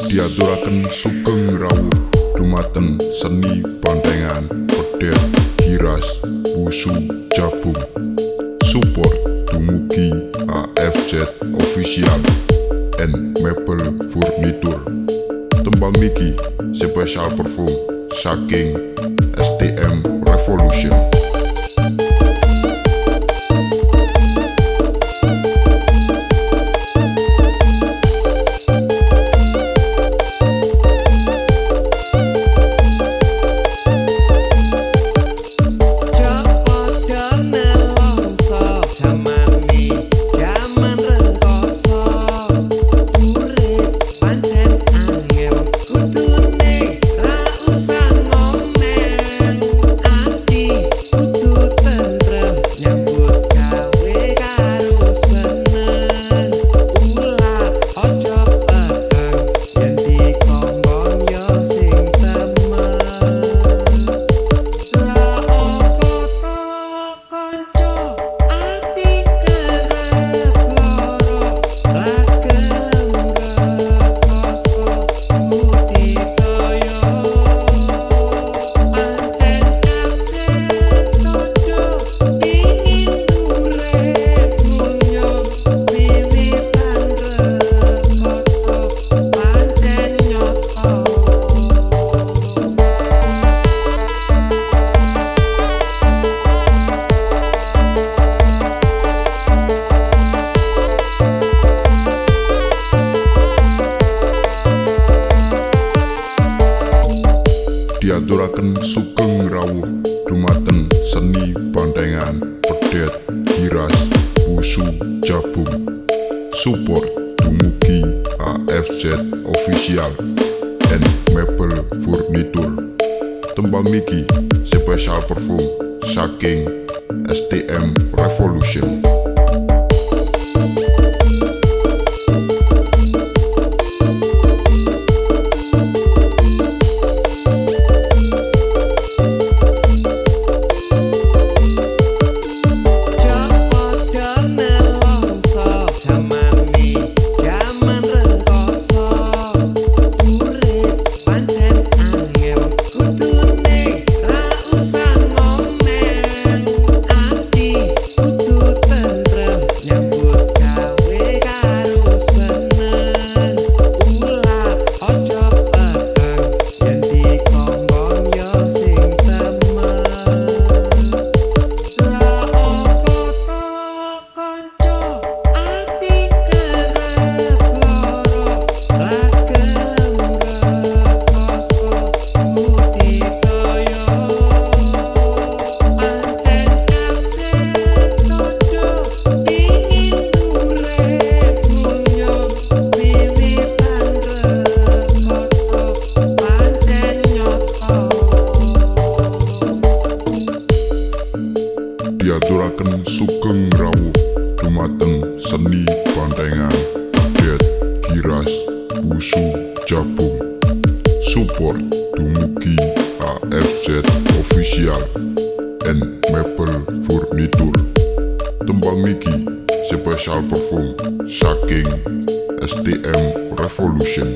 Diaturaken sugeng rawuh dumateng seni bantengan pedet giras wusu jabung support dumugi AFZ Official and Maple Furniture. Tembang niki special perform saking STM Revolution. Diaturaken sugeng rawuh dumateng seni bantengan pedet giras wusu jabung support dumugi AFZ Official and Maple Furniture. Tembang niki special perform saking STM Revolution. Diaturaken sugeng rawuh dumateng seni bantengan pedet giras wusu jabung support dumugi AFZ Official and Maple Furniture. Tembang niki special perform saking STM Revolution.